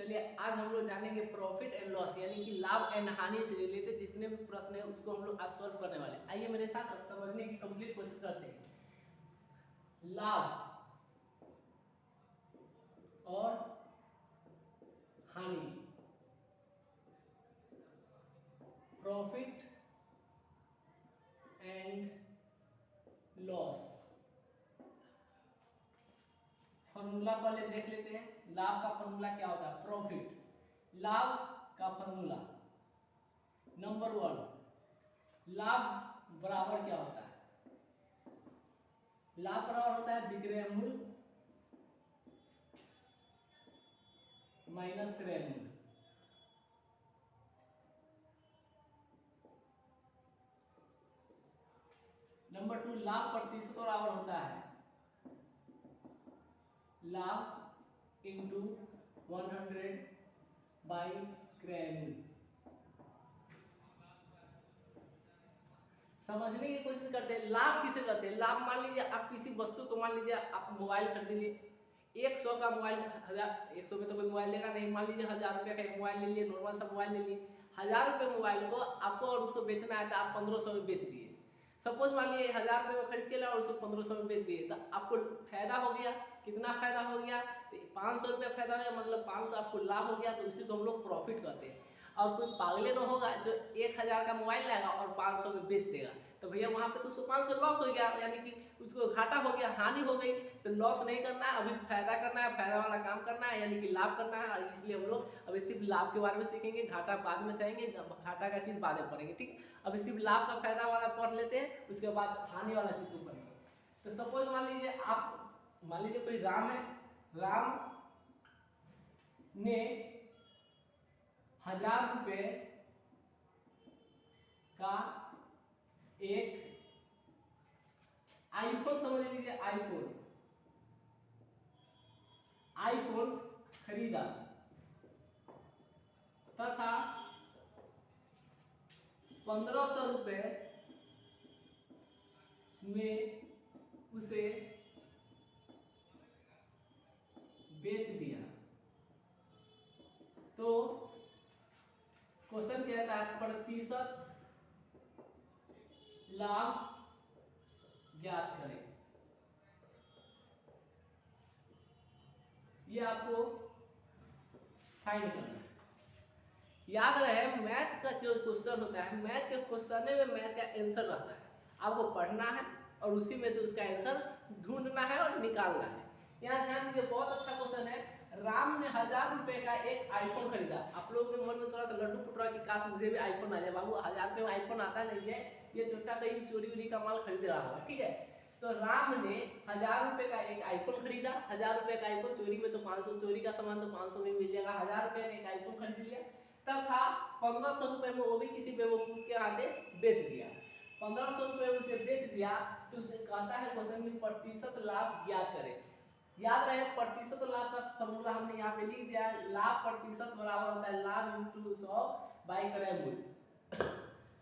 चलिए आज हम लोग जानेंगे प्रॉफिट एंड लॉस यानी कि लाभ एंड हानि से रिलेटेड जितने भी प्रश्न हैं उसको हम लोग आज सॉल्व करने वाले हैं। आइए मेरे साथ अब समझने की कंप्लीट कोशिश करते हैं। लाभ और हानि, प्रॉफिट एंड लॉस। फॉर्मूला पहले देख लेते हैं। लाभ का फॉर्मूला क्या होता है? प्रॉफिट। लाभ का फॉर्मूला नंबर 1, लाभ बराबर क्या होता है? लाभ बराबर होता है विक्रय मूल्य माइनस क्रय मूल्य। नंबर 2, लाभ प्रतिशत बराबर होता है लाभ इंटू 100 बाई क्रय मूल्य। समझने की कोशिश करते हैं। लाभ किसे कहते हैं? लाभ मान लीजिए आप किसी वस्तु को, मान लीजिए आप मोबाइल खरीद लिए, 100 का मोबाइल, 100 में तो कोई मोबाइल देगा नहीं, मान लीजिए 1000 रुपये का एक मोबाइल ले लिए, नॉर्मल सा मोबाइल ले लिए। 1000 रुपये मोबाइल को आपको और उसको बेचना है तो आप 1500 में बेच दिए। सपोज मान लीजिए 1000 रुपये में खरीद के लाए और उसको 1500 में बेच दिए, तो आपको फायदा हो गया। कितना फायदा हो गया? तो 500 रुपये फायदा हो गया, मतलब 500 आपको लाभ हो गया। तो उसी को हम लोग प्रॉफिट कहते हैं। और कोई पागले न होगा जो 1000 का मोबाइल लाएगा और 500 में बेच देगा, तो भैया वहाँ पे तो उसको 500 लॉस हो गया, यानी कि उसको घाटा हो गया, हानि हो गई। तो लॉस नहीं करना है, अभी फायदा करना है, फायदा वाला काम करना है, यानी कि लाभ करना है। इसलिए हम लोग अभी सिर्फ लाभ के बारे में सीखेंगे, घाटा बाद में सहेंगे, घाटा का चीज़ बाद में पढ़ेंगे, ठीक है। अभी सिर्फ लाभ का फायदा वाला पढ़ लेते हैं, उसके बाद हानि वाला चीज़ को पढ़ेंगे। तो सपोज मान लीजिए कोई राम है। राम ने 1000 रुपये का एक आईफोन, समझ लीजिए आईफोन खरीदा तथा 1500 रुपये में उसे बेच दिया। तो क्वेश्चन कहता है प्रतिशत लाभ ज्ञात करें। ये आपको फाइंड करना है। याद रहे मैथ का जो क्वेश्चन होता है, मैथ के क्वेश्चन में मैथ का आंसर रहता है, आपको पढ़ना है और उसी में से उसका आंसर ढूंढना है और निकालना है। यहाँ ध्यान दीजिए, बहुत अच्छा क्वेश्चन है। राम ने 1000 रुपये का एक आईफोन खरीदा। आप लोगों के मन में थोड़ा सा लड्डू फुट रहा है कि काश मुझे भी आईफोन आ जाए। बाबू 1000 रुपये में आईफोन आता नहीं है, ये छोटा कहीं चोरी उरी का माल खरीद रहा होगा, ठीक है। तो राम ने 1000 रुपये का एक आईफोन खरीदा। 1000 रुपये का आईफोन, चोरी में तो 500, चोरी का सामान तो 500 में मिल जाएगा। 1000 रुपये का एक आईफोन खरीद लिया तथा 1500 रुपये में वो भी किसी बेवकूफ के हाथे बेच दिया। 1500 रुपये में उसे बेच दिया। तो उसे कहता है क्वेश्चन में प्रतिशत लाभ ज्ञात करें। याद रहे प्रतिशत लाभ का फॉर्मूला हमने यहाँ पे लिख दिया है। लाभ प्रतिशत बराबर होता है लाभ इंटू 100 बाई क्रय मूल्य।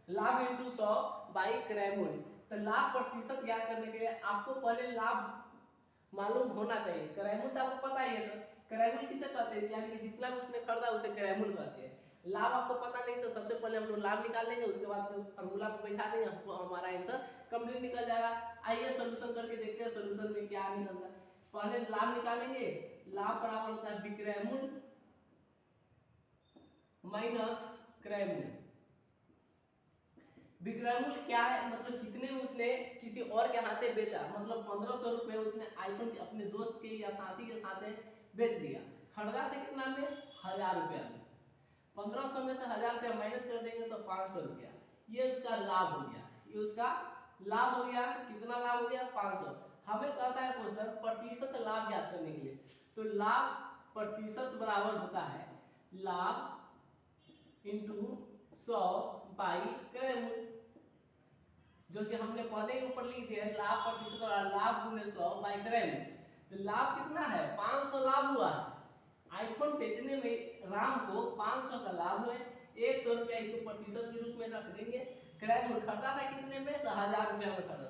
लाभ इंटू 100 बाई क्रय मूल्य। तो लाभ प्रतिशत ज्ञात करने के लिए आपको पहले लाभ मालूम होना चाहिए। क्रय मूल्य आपको पता ही है, तो क्रय मूल्य किसे कहते हैं? यानी कि जितना भी उसने खरीदा उसे क्रय मूल्य कहते हैं। लाभ आपको पता नहीं तो सबसे पहले हम लोग लाभ निकाल लेंगे, उसके बाद फॉर्मूला को बैठा देंगे, हमको हमारा आंसर कंप्लीट निकल जाएगा। आइए सोल्यूशन करके देखते हैं सोल्यूशन में क्या निकलता है। पहले लाभ निकालेंगे। लाभ बराबर होता है विक्रय मूल्य माइनस क्रय मूल्य। विक्रय मूल्य क्या है? मतलब कितने में उसने किसी और के हाथे बेचा, मतलब 1500 रुपये उसने आईफोन अपने दोस्त के या साथी के हाथे बेच दिया। खरीदा था कितना में? 1000 रुपया में। 1500 में से 1000 रुपया माइनस कर देंगे तो 500 रुपया। ये उसका लाभ हो गया, ये उसका लाभ हो गया। कितना लाभ हो गया? 500। हमें कहता है क्वेश्चन प्रतिशत लाभ ज्ञात करने के लिए। तो लाभ प्रतिशत बराबर होता है लाभ इंटू 100 बाई क्रय मूल्य, जो कि हमने पहले ही ऊपर लिख दिया है। लाभ प्रतिशत और लाभ गुने 100 बाई क्रय मूल्य। तो लाभ कितना है? 500 लाभ हुआ। आईफोन बेचने में राम को 500 का लाभ हुए। 100 रुपया इसको प्रतिशत के रूप में रख देंगे। क्रय मूल्य खरीदा था कितने में? तो 1000 रुपया में खरीदा था।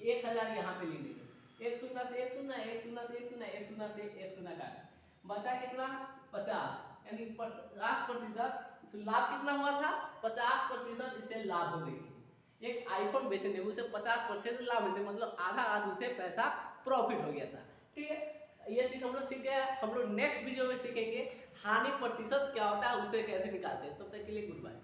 1000 यहाँ पे लिख देंगे। एक शून्य से एक शून्य, एक शून्य से एक शून्य, एक शून्य से एक शून्य काट, बचा कितना? 50। यानी 50% इसे लाभ कितना हुआ था, 50% इसे लाभ हो गई थी। एक आईफोन बेचने में उसे 50% लाभ मिलते, मतलब आधा उसे पैसा प्रॉफिट हो गया था। ठीक है, ये चीज हम लोग सीख गए। हम लोग नेक्स्ट वीडियो में सीखेंगे हानि प्रतिशत क्या होता है, उसे कैसे निकालते हैं। तब तक के लिए गुड बाय।